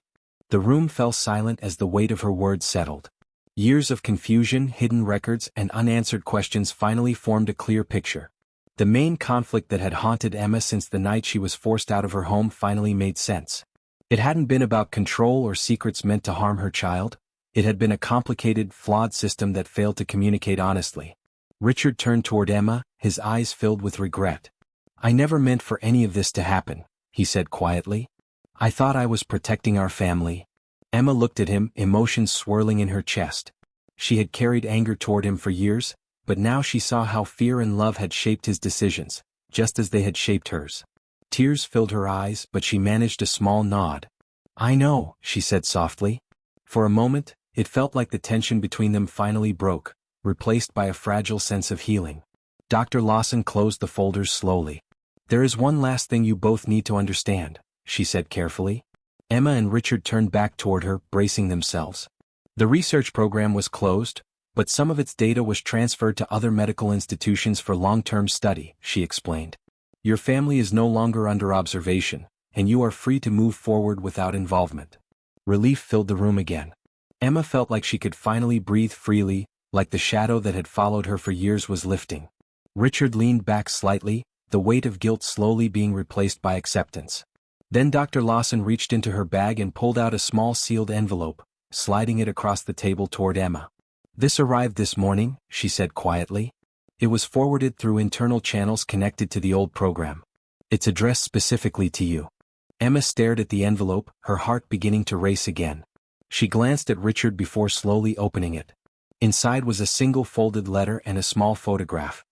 The room fell silent as the weight of her words settled. Years of confusion, hidden records, and unanswered questions finally formed a clear picture. The main conflict that had haunted Emma since the night she was forced out of her home finally made sense. It hadn't been about control or secrets meant to harm her child. It had been a complicated, flawed system that failed to communicate honestly. Richard turned toward Emma, his eyes filled with regret. I never meant for any of this to happen, he said quietly. I thought I was protecting our family. Emma looked at him, emotions swirling in her chest. She had carried anger toward him for years, but now she saw how fear and love had shaped his decisions, just as they had shaped hers. Tears filled her eyes, but she managed a small nod. I know, she said softly. For a moment, it felt like the tension between them finally broke, replaced by a fragile sense of healing. Dr. Lawson closed the folders slowly. There is one last thing you both need to understand, she said carefully. Emma and Richard turned back toward her, bracing themselves. The research program was closed, but some of its data was transferred to other medical institutions for long-term study, she explained. Your family is no longer under observation, and you are free to move forward without involvement. Relief filled the room again. Emma felt like she could finally breathe freely, like the shadow that had followed her for years was lifting. Richard leaned back slightly, the weight of guilt slowly being replaced by acceptance. Then Dr. Lawson reached into her bag and pulled out a small sealed envelope, sliding it across the table toward Emma. This arrived this morning, she said quietly. It was forwarded through internal channels connected to the old program. It's addressed specifically to you. Emma stared at the envelope, her heart beginning to race again. She glanced at Richard before slowly opening it. Inside was a single folded letter and a small photograph.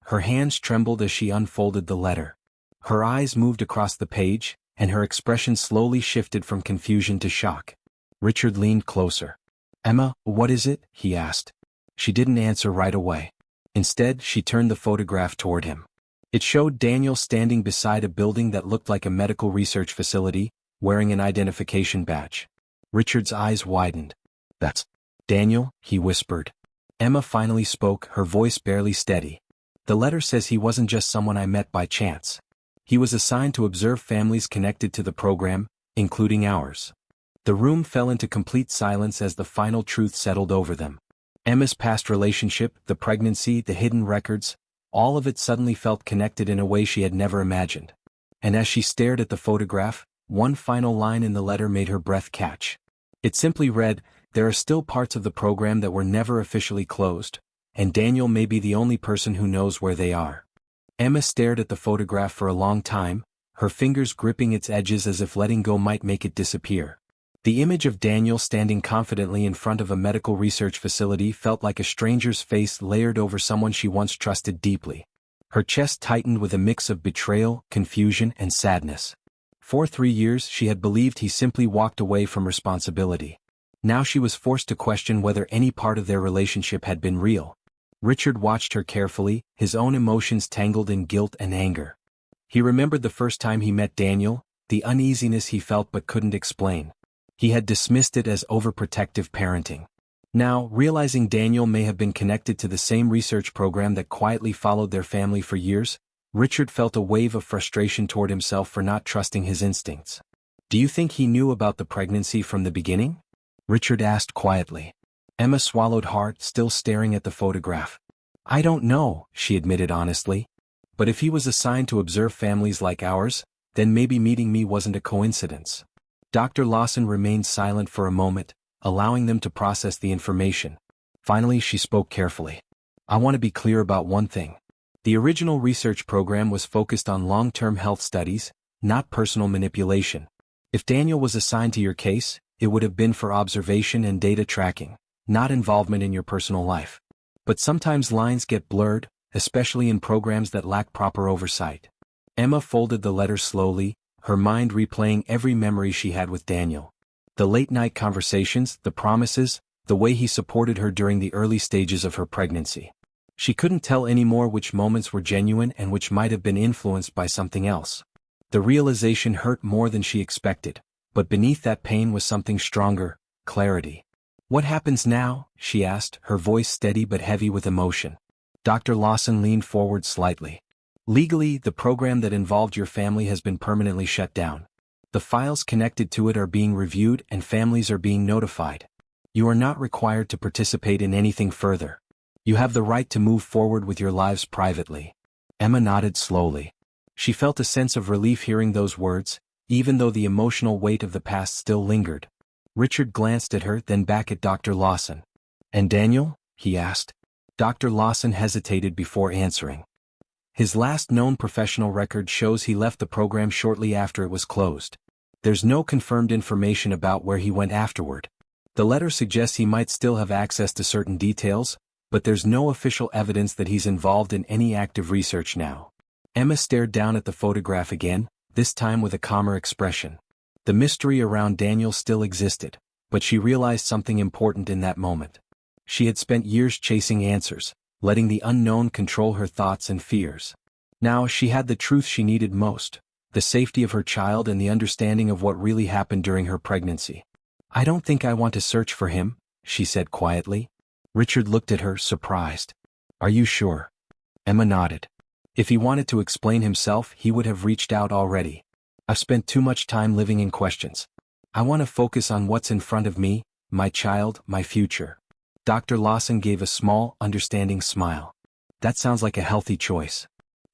Her hands trembled as she unfolded the letter. Her eyes moved across the page, and her expression slowly shifted from confusion to shock. Richard leaned closer. Emma, what is it? He asked. She didn't answer right away. Instead, she turned the photograph toward him. It showed Daniel standing beside a building that looked like a medical research facility, wearing an identification badge. Richard's eyes widened. That's Daniel, he whispered. Emma finally spoke, her voice barely steady. The letter says he wasn't just someone I met by chance. He was assigned to observe families connected to the program, including ours. The room fell into complete silence as the final truth settled over them. Emma's past relationship, the pregnancy, the hidden records, all of it suddenly felt connected in a way she had never imagined. And as she stared at the photograph, one final line in the letter made her breath catch. It simply read, "There are still parts of the program that were never officially closed, and Daniel may be the only person who knows where they are." Emma stared at the photograph for a long time, her fingers gripping its edges as if letting go might make it disappear. The image of Daniel standing confidently in front of a medical research facility felt like a stranger's face layered over someone she once trusted deeply. Her chest tightened with a mix of betrayal, confusion, and sadness. For 3 years she had believed he simply walked away from responsibility. Now she was forced to question whether any part of their relationship had been real. Richard watched her carefully, his own emotions tangled in guilt and anger. He remembered the first time he met Daniel, the uneasiness he felt but couldn't explain. He had dismissed it as overprotective parenting. Now, realizing Daniel may have been connected to the same research program that quietly followed their family for years, Richard felt a wave of frustration toward himself for not trusting his instincts. "Do you think he knew about the pregnancy from the beginning?" Richard asked quietly. Emma swallowed hard, still staring at the photograph. "I don't know," she admitted honestly. "But if he was assigned to observe families like ours, then maybe meeting me wasn't a coincidence." Dr. Lawson remained silent for a moment, allowing them to process the information. Finally she spoke carefully. "I want to be clear about one thing. The original research program was focused on long-term health studies, not personal manipulation. If Daniel was assigned to your case, it would have been for observation and data tracking, not involvement in your personal life. But sometimes lines get blurred, especially in programs that lack proper oversight." Emma folded the letter slowly, her mind replaying every memory she had with Daniel. The late-night conversations, the promises, the way he supported her during the early stages of her pregnancy. She couldn't tell anymore which moments were genuine and which might have been influenced by something else. The realization hurt more than she expected, but beneath that pain was something stronger, clarity. "What happens now?" she asked, her voice steady but heavy with emotion. Dr. Lawson leaned forward slightly. "Legally, the program that involved your family has been permanently shut down. The files connected to it are being reviewed and families are being notified. You are not required to participate in anything further. You have the right to move forward with your lives privately." Emma nodded slowly. She felt a sense of relief hearing those words, even though the emotional weight of the past still lingered. Richard glanced at her, then back at Dr. Lawson. "And Daniel?" he asked. Dr. Lawson hesitated before answering. "His last known professional record shows he left the program shortly after it was closed. There's no confirmed information about where he went afterward. The letter suggests he might still have access to certain details, but there's no official evidence that he's involved in any active research now." Emma stared down at the photograph again, this time with a calmer expression. The mystery around Daniel still existed, but she realized something important in that moment. She had spent years chasing answers, letting the unknown control her thoughts and fears. Now she had the truth she needed most, the safety of her child and the understanding of what really happened during her pregnancy. "I don't think I want to search for him," she said quietly. Richard looked at her, surprised. "Are you sure?" Emma nodded. "If he wanted to explain himself, he would have reached out already. I've spent too much time living in questions. I want to focus on what's in front of me, my child, my future." Dr. Lawson gave a small, understanding smile. "That sounds like a healthy choice."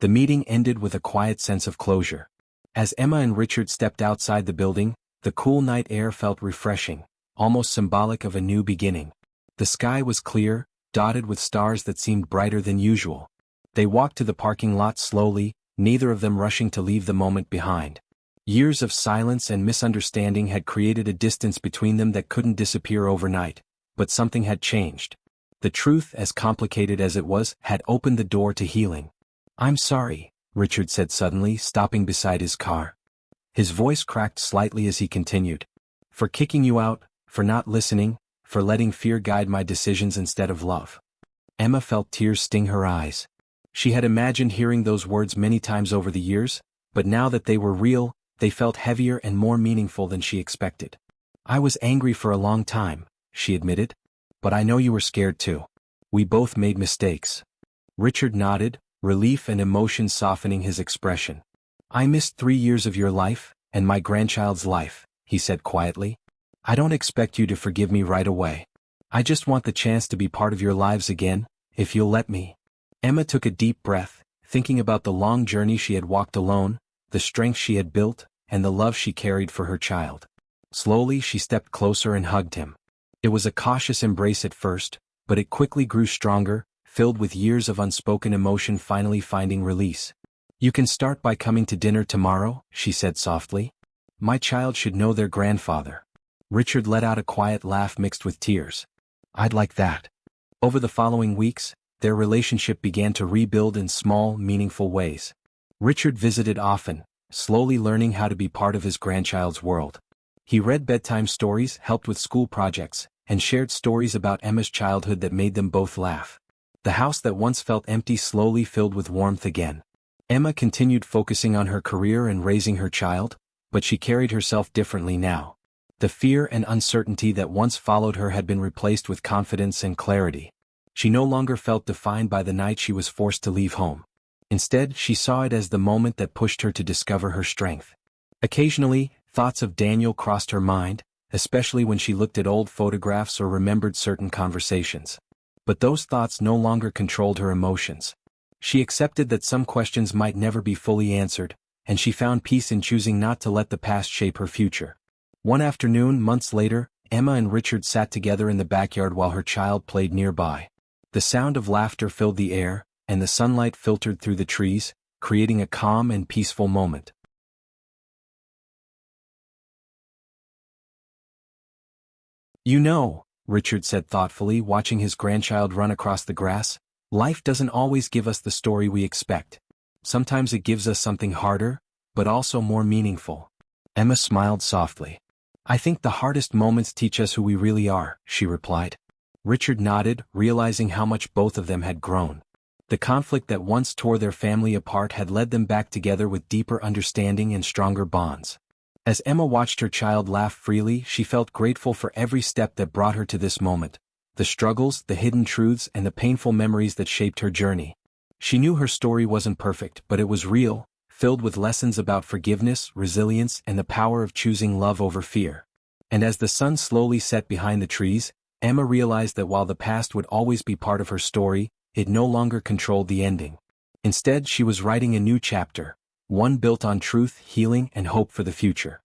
The meeting ended with a quiet sense of closure. As Emma and Richard stepped outside the building, the cool night air felt refreshing, almost symbolic of a new beginning. The sky was clear, dotted with stars that seemed brighter than usual. They walked to the parking lot slowly, neither of them rushing to leave the moment behind. Years of silence and misunderstanding had created a distance between them that couldn't disappear overnight. But something had changed. The truth, as complicated as it was, had opened the door to healing. "I'm sorry," Richard said suddenly, stopping beside his car. His voice cracked slightly as he continued. "For kicking you out, for not listening, for letting fear guide my decisions instead of love." Emma felt tears sting her eyes. She had imagined hearing those words many times over the years, but now that they were real, they felt heavier and more meaningful than she expected. "I was angry for a long time," she admitted. "But I know you were scared too. We both made mistakes." Richard nodded, relief and emotion softening his expression. "I missed 3 years of your life, and my grandchild's life," he said quietly. I don't expect you to forgive me right away. I just want the chance to be part of your lives again, if you'll let me." Emma took a deep breath, thinking about the long journey she had walked alone, the strength she had built, and the love she carried for her child. Slowly she stepped closer and hugged him. It was a cautious embrace at first, but it quickly grew stronger, filled with years of unspoken emotion finally finding release. "You can start by coming to dinner tomorrow," she said softly. "My child should know their grandfather." Richard let out a quiet laugh mixed with tears. "I'd like that." Over the following weeks, their relationship began to rebuild in small, meaningful ways. Richard visited often, slowly learning how to be part of his grandchild's world. He read bedtime stories, helped with school projects, and shared stories about Emma's childhood that made them both laugh. The house that once felt empty slowly filled with warmth again. Emma continued focusing on her career and raising her child, but she carried herself differently now. The fear and uncertainty that once followed her had been replaced with confidence and clarity. She no longer felt defined by the night she was forced to leave home. Instead, she saw it as the moment that pushed her to discover her strength. Occasionally, thoughts of Daniel crossed her mind, especially when she looked at old photographs or remembered certain conversations. But those thoughts no longer controlled her emotions. She accepted that some questions might never be fully answered, and she found peace in choosing not to let the past shape her future. One afternoon, months later, Emma and Richard sat together in the backyard while her child played nearby. The sound of laughter filled the air, and the sunlight filtered through the trees, creating a calm and peaceful moment. "You know," Richard said thoughtfully, watching his grandchild run across the grass, "life doesn't always give us the story we expect. Sometimes it gives us something harder, but also more meaningful." Emma smiled softly. "I think the hardest moments teach us who we really are," she replied. Richard nodded, realizing how much both of them had grown. The conflict that once tore their family apart had led them back together with deeper understanding and stronger bonds. As Emma watched her child laugh freely, she felt grateful for every step that brought her to this moment, the struggles, the hidden truths, and the painful memories that shaped her journey. She knew her story wasn't perfect, but it was real, filled with lessons about forgiveness, resilience, and the power of choosing love over fear. And as the sun slowly set behind the trees, Emma realized that while the past would always be part of her story, it no longer controlled the ending. Instead, she was writing a new chapter, one built on truth, healing, and hope for the future.